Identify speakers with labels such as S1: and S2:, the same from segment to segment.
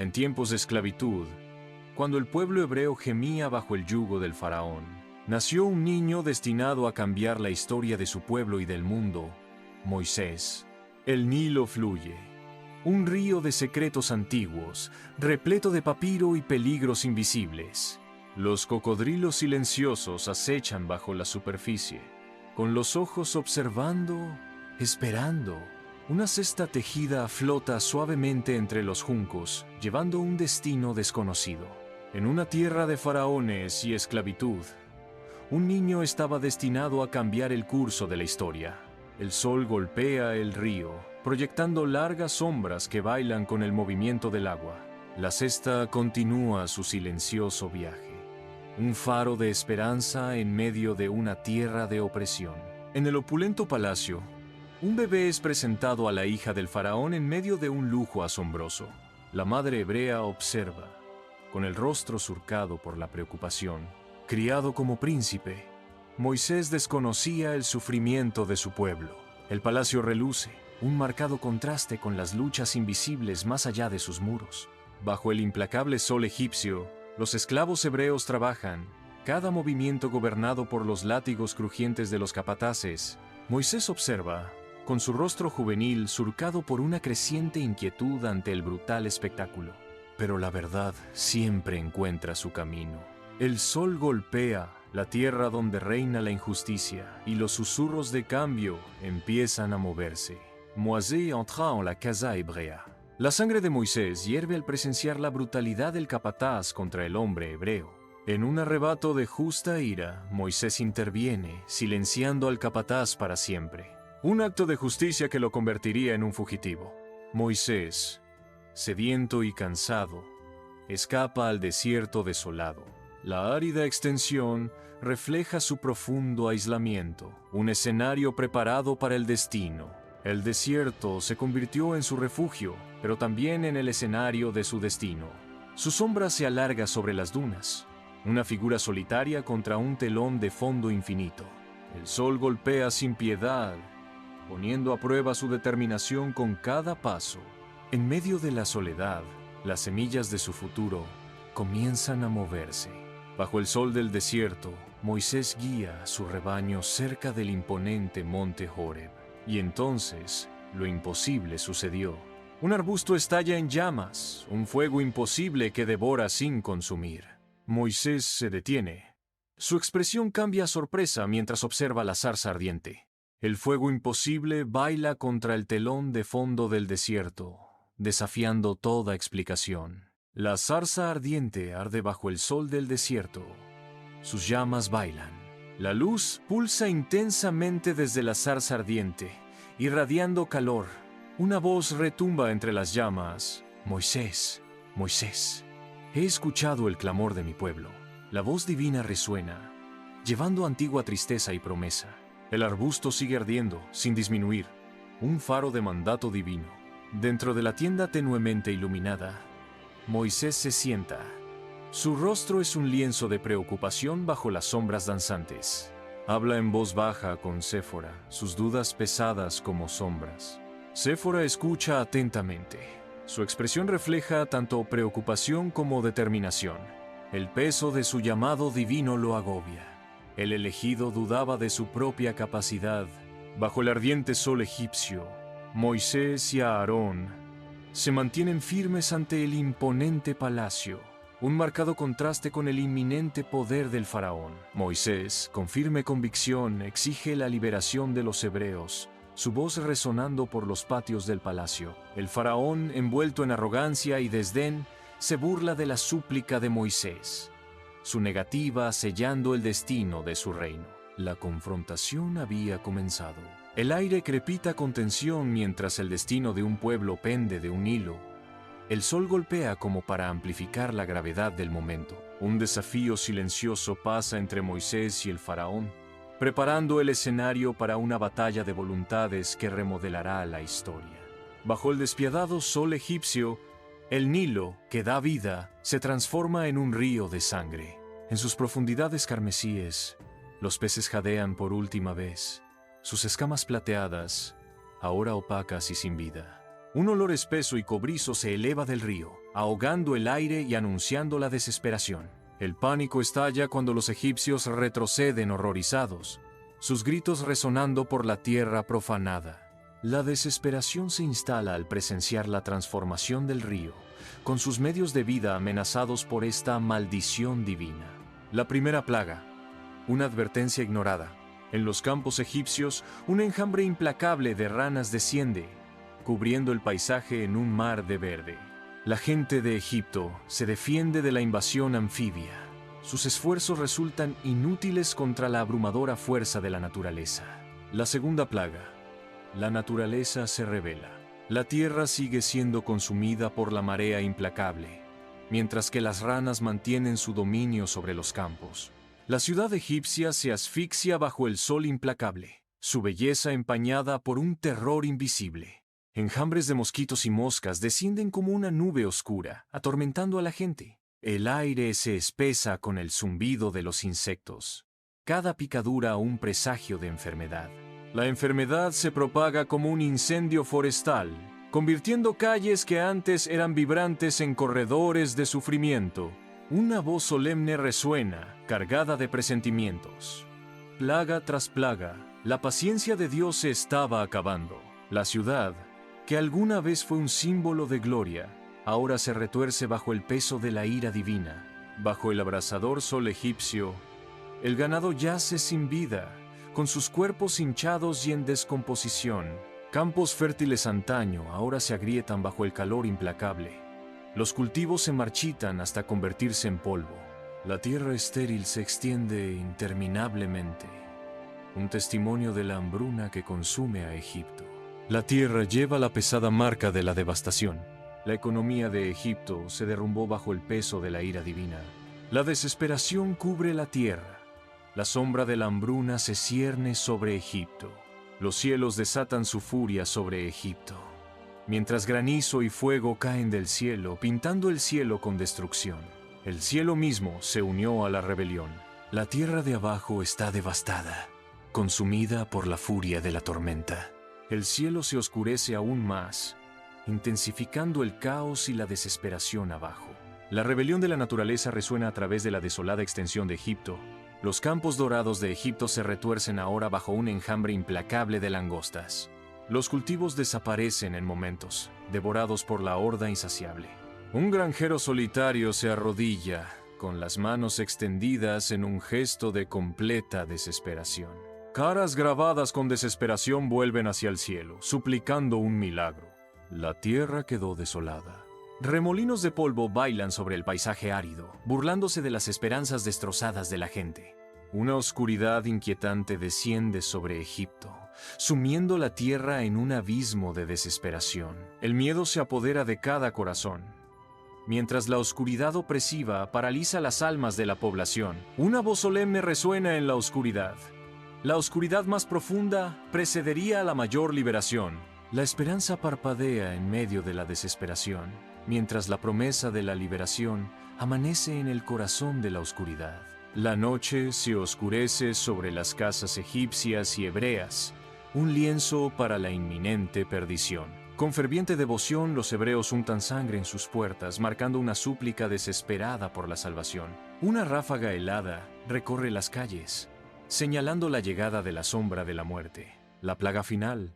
S1: En tiempos de esclavitud, cuando el pueblo hebreo gemía bajo el yugo del faraón, nació un niño destinado a cambiar la historia de su pueblo y del mundo, Moisés. El Nilo fluye, un río de secretos antiguos, repleto de papiro y peligros invisibles. Los cocodrilos silenciosos acechan bajo la superficie, con los ojos observando, esperando. Una cesta tejida flota suavemente entre los juncos, llevando un destino desconocido. En una tierra de faraones y esclavitud, un niño estaba destinado a cambiar el curso de la historia. El sol golpea el río, proyectando largas sombras que bailan con el movimiento del agua. La cesta continúa su silencioso viaje. Un faro de esperanza en medio de una tierra de opresión. En el opulento palacio, un bebé es presentado a la hija del faraón en medio de un lujo asombroso. La madre hebrea observa, con el rostro surcado por la preocupación. Criado como príncipe, Moisés desconocía el sufrimiento de su pueblo. El palacio reluce, un marcado contraste con las luchas invisibles más allá de sus muros. Bajo el implacable sol egipcio, los esclavos hebreos trabajan, cada movimiento gobernado por los látigos crujientes de los capataces. Moisés observa, con su rostro juvenil surcado por una creciente inquietud ante el brutal espectáculo. Pero la verdad siempre encuentra su camino. El sol golpea la tierra donde reina la injusticia y los susurros de cambio empiezan a moverse. Moisés entra en la casa hebrea. La sangre de Moisés hierve al presenciar la brutalidad del capataz contra el hombre hebreo. En un arrebato de justa ira, Moisés interviene, silenciando al capataz para siempre. Un acto de justicia que lo convertiría en un fugitivo. Moisés, sediento y cansado, escapa al desierto desolado. La árida extensión refleja su profundo aislamiento, un escenario preparado para el destino. El desierto se convirtió en su refugio, pero también en el escenario de su destino. Su sombra se alarga sobre las dunas, una figura solitaria contra un telón de fondo infinito. El sol golpea sin piedad, poniendo a prueba su determinación con cada paso. En medio de la soledad, las semillas de su futuro comienzan a moverse. Bajo el sol del desierto, Moisés guía a su rebaño cerca del imponente monte Horeb. Y entonces, lo imposible sucedió. Un arbusto estalla en llamas, un fuego imposible que devora sin consumir. Moisés se detiene. Su expresión cambia a sorpresa mientras observa la zarza ardiente. El fuego imposible baila contra el telón de fondo del desierto, desafiando toda explicación. La zarza ardiente arde bajo el sol del desierto. Sus llamas bailan. La luz pulsa intensamente desde la zarza ardiente, irradiando calor. Una voz retumba entre las llamas. Moisés, Moisés, he escuchado el clamor de mi pueblo. La voz divina resuena, llevando antigua tristeza y promesa. El arbusto sigue ardiendo, sin disminuir. Un faro de mandato divino. Dentro de la tienda tenuemente iluminada, Moisés se sienta. Su rostro es un lienzo de preocupación bajo las sombras danzantes. Habla en voz baja con Séfora, sus dudas pesadas como sombras. Séfora escucha atentamente. Su expresión refleja tanto preocupación como determinación. El peso de su llamado divino lo agobia. El elegido dudaba de su propia capacidad. Bajo el ardiente sol egipcio, Moisés y Aarón se mantienen firmes ante el imponente palacio, un marcado contraste con el inminente poder del faraón. Moisés, con firme convicción, exige la liberación de los hebreos, su voz resonando por los patios del palacio. El faraón, envuelto en arrogancia y desdén, se burla de la súplica de Moisés, su negativa sellando el destino de su reino. La confrontación había comenzado. El aire crepita con tensión mientras el destino de un pueblo pende de un hilo. El sol golpea como para amplificar la gravedad del momento. Un desafío silencioso pasa entre Moisés y el faraón, preparando el escenario para una batalla de voluntades que remodelará la historia. Bajo el despiadado sol egipcio, el Nilo, que da vida, se transforma en un río de sangre. En sus profundidades carmesíes, los peces jadean por última vez, sus escamas plateadas, ahora opacas y sin vida. Un olor espeso y cobrizo se eleva del río, ahogando el aire y anunciando la desesperación. El pánico estalla cuando los egipcios retroceden horrorizados, sus gritos resonando por la tierra profanada. La desesperación se instala al presenciar la transformación del río, con sus medios de vida amenazados por esta maldición divina. La primera plaga, una advertencia ignorada. En los campos egipcios, un enjambre implacable de ranas desciende, cubriendo el paisaje en un mar de verde. La gente de Egipto se defiende de la invasión anfibia. Sus esfuerzos resultan inútiles contra la abrumadora fuerza de la naturaleza. La segunda plaga. La naturaleza se rebela. La tierra sigue siendo consumida por la marea implacable, mientras que las ranas mantienen su dominio sobre los campos. La ciudad egipcia se asfixia bajo el sol implacable, su belleza empañada por un terror invisible. Enjambres de mosquitos y moscas descienden como una nube oscura, atormentando a la gente. El aire se espesa con el zumbido de los insectos. Cada picadura un presagio de enfermedad. La enfermedad se propaga como un incendio forestal, convirtiendo calles que antes eran vibrantes en corredores de sufrimiento. Una voz solemne resuena, cargada de presentimientos. Plaga tras plaga, la paciencia de Dios se estaba acabando. La ciudad, que alguna vez fue un símbolo de gloria, ahora se retuerce bajo el peso de la ira divina. Bajo el abrasador sol egipcio, el ganado yace sin vida, con sus cuerpos hinchados y en descomposición. Campos fértiles antaño ahora se agrietan bajo el calor implacable. Los cultivos se marchitan hasta convertirse en polvo. La tierra estéril se extiende interminablemente, un testimonio de la hambruna que consume a Egipto. La tierra lleva la pesada marca de la devastación. La economía de Egipto se derrumbó bajo el peso de la ira divina. La desesperación cubre la tierra. La sombra de la hambruna se cierne sobre Egipto. Los cielos desatan su furia sobre Egipto, mientras granizo y fuego caen del cielo, pintando el cielo con destrucción. El cielo mismo se unió a la rebelión. La tierra de abajo está devastada, consumida por la furia de la tormenta. El cielo se oscurece aún más, intensificando el caos y la desesperación abajo. La rebelión de la naturaleza resuena a través de la desolada extensión de Egipto. Los campos dorados de Egipto se retuercen ahora bajo un enjambre implacable de langostas. Los cultivos desaparecen en momentos, devorados por la horda insaciable. Un granjero solitario se arrodilla, con las manos extendidas en un gesto de completa desesperación. Caras grabadas con desesperación vuelven hacia el cielo, suplicando un milagro. La tierra quedó desolada. Remolinos de polvo bailan sobre el paisaje árido, burlándose de las esperanzas destrozadas de la gente. Una oscuridad inquietante desciende sobre Egipto, sumiendo la tierra en un abismo de desesperación. El miedo se apodera de cada corazón, mientras la oscuridad opresiva paraliza las almas de la población. Una voz solemne resuena en la oscuridad. La oscuridad más profunda precedería a la mayor liberación. La esperanza parpadea en medio de la desesperación, mientras la promesa de la liberación amanece en el corazón de la oscuridad. La noche se oscurece sobre las casas egipcias y hebreas, un lienzo para la inminente perdición. Con ferviente devoción, los hebreos untan sangre en sus puertas, marcando una súplica desesperada por la salvación. Una ráfaga helada recorre las calles, señalando la llegada de la sombra de la muerte, la plaga final,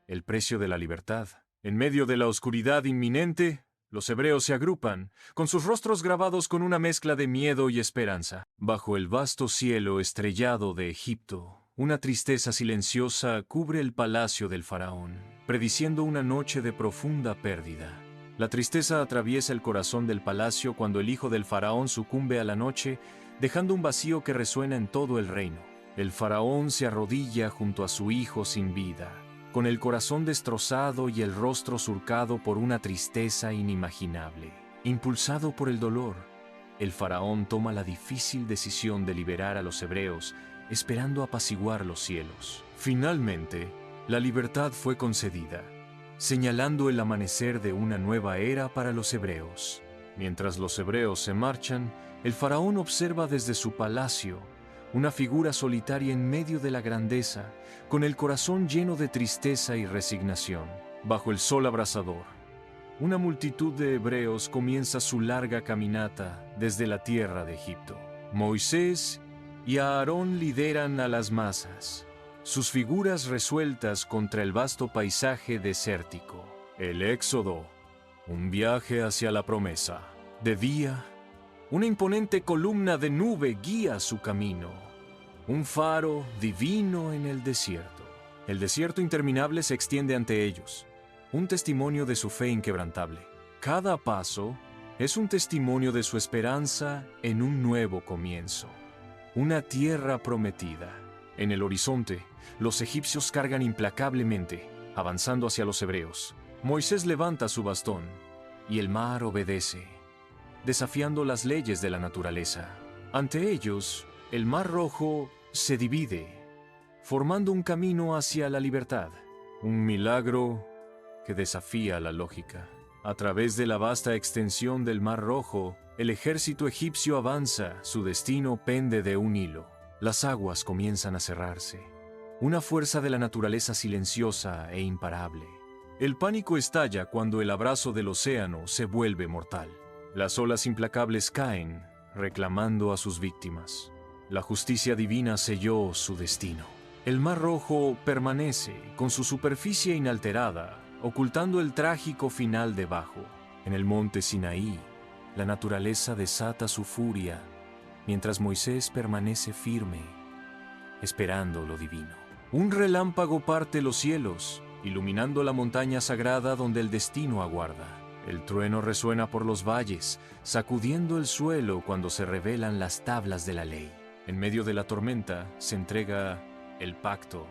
S1: el precio de la libertad. En medio de la oscuridad inminente, los hebreos se agrupan, con sus rostros grabados con una mezcla de miedo y esperanza. Bajo el vasto cielo estrellado de Egipto, una tristeza silenciosa cubre el palacio del faraón, prediciendo una noche de profunda pérdida. La tristeza atraviesa el corazón del palacio cuando el hijo del faraón sucumbe a la noche, dejando un vacío que resuena en todo el reino. El faraón se arrodilla junto a su hijo sin vida, con el corazón destrozado y el rostro surcado por una tristeza inimaginable. Impulsado por el dolor, el faraón toma la difícil decisión de liberar a los hebreos, esperando apaciguar los cielos. Finalmente, la libertad fue concedida, señalando el amanecer de una nueva era para los hebreos. Mientras los hebreos se marchan, el faraón observa desde su palacio una figura solitaria en medio de la grandeza, con el corazón lleno de tristeza y resignación. Bajo el sol abrasador, una multitud de hebreos comienza su larga caminata desde la tierra de Egipto. Moisés y Aarón lideran a las masas, sus figuras resueltas contra el vasto paisaje desértico. El Éxodo, un viaje hacia la promesa. De día, una imponente columna de nube guía su camino, un faro divino en el desierto. El desierto interminable se extiende ante ellos, un testimonio de su fe inquebrantable. Cada paso es un testimonio de su esperanza en un nuevo comienzo, una tierra prometida. En el horizonte, los egipcios cargan implacablemente, avanzando hacia los hebreos. Moisés levanta su bastón, y el mar obedece, desafiando las leyes de la naturaleza. Ante ellos, el Mar Rojo se divide, formando un camino hacia la libertad. Un milagro que desafía la lógica. A través de la vasta extensión del Mar Rojo, el ejército egipcio avanza, su destino pende de un hilo. Las aguas comienzan a cerrarse, una fuerza de la naturaleza silenciosa e imparable. El pánico estalla cuando el abrazo del océano se vuelve mortal. Las olas implacables caen, reclamando a sus víctimas. La justicia divina selló su destino. El Mar Rojo permanece, con su superficie inalterada, ocultando el trágico final debajo. En el monte Sinaí, la naturaleza desata su furia, mientras Moisés permanece firme, esperando lo divino. Un relámpago parte los cielos, iluminando la montaña sagrada donde el destino aguarda. El trueno resuena por los valles, sacudiendo el suelo cuando se revelan las tablas de la ley. En medio de la tormenta se entrega el pacto,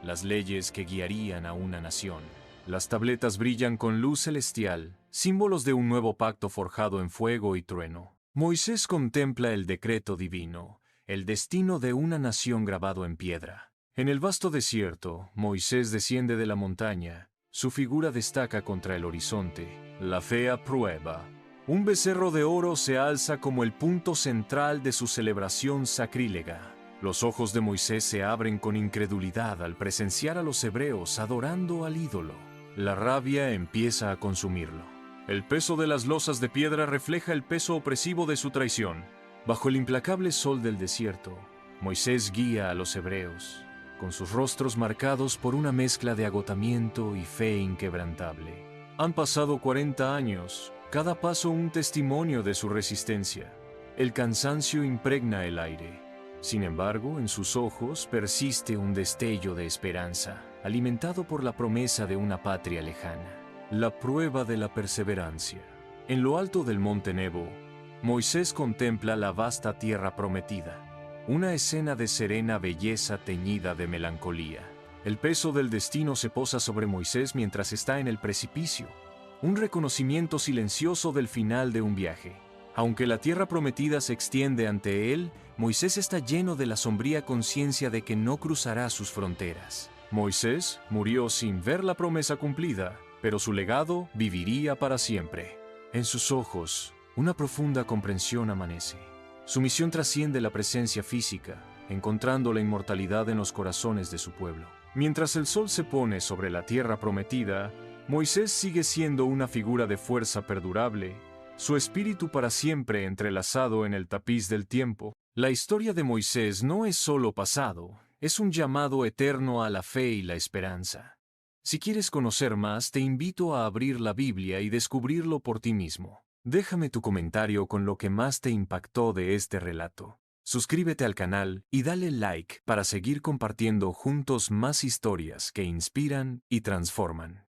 S1: las leyes que guiarían a una nación. Las tabletas brillan con luz celestial, símbolos de un nuevo pacto forjado en fuego y trueno. Moisés contempla el decreto divino, el destino de una nación grabado en piedra. En el vasto desierto, Moisés desciende de la montaña. Su figura destaca contra el horizonte. La fe aprueba. Un becerro de oro se alza como el punto central de su celebración sacrílega. Los ojos de Moisés se abren con incredulidad al presenciar a los hebreos adorando al ídolo. La rabia empieza a consumirlo. El peso de las losas de piedra refleja el peso opresivo de su traición. Bajo el implacable sol del desierto, Moisés guía a los hebreos, con sus rostros marcados por una mezcla de agotamiento y fe inquebrantable. Han pasado 40 años, cada paso un testimonio de su resistencia. El cansancio impregna el aire. Sin embargo, en sus ojos persiste un destello de esperanza, alimentado por la promesa de una patria lejana. La prueba de la perseverancia. En lo alto del monte Nebo, Moisés contempla la vasta tierra prometida, una escena de serena belleza teñida de melancolía. El peso del destino se posa sobre Moisés mientras está en el precipicio, un reconocimiento silencioso del final de un viaje. Aunque la tierra prometida se extiende ante él, Moisés está lleno de la sombría conciencia de que no cruzará sus fronteras. Moisés murió sin ver la promesa cumplida, pero su legado viviría para siempre. En sus ojos, una profunda comprensión amanece. Su misión trasciende la presencia física, encontrando la inmortalidad en los corazones de su pueblo. Mientras el sol se pone sobre la tierra prometida, Moisés sigue siendo una figura de fuerza perdurable, su espíritu para siempre entrelazado en el tapiz del tiempo. La historia de Moisés no es solo pasado, es un llamado eterno a la fe y la esperanza. Si quieres conocer más, te invito a abrir la Biblia y descubrirlo por ti mismo. Déjame tu comentario con lo que más te impactó de este relato. Suscríbete al canal y dale like para seguir compartiendo juntos más historias que inspiran y transforman.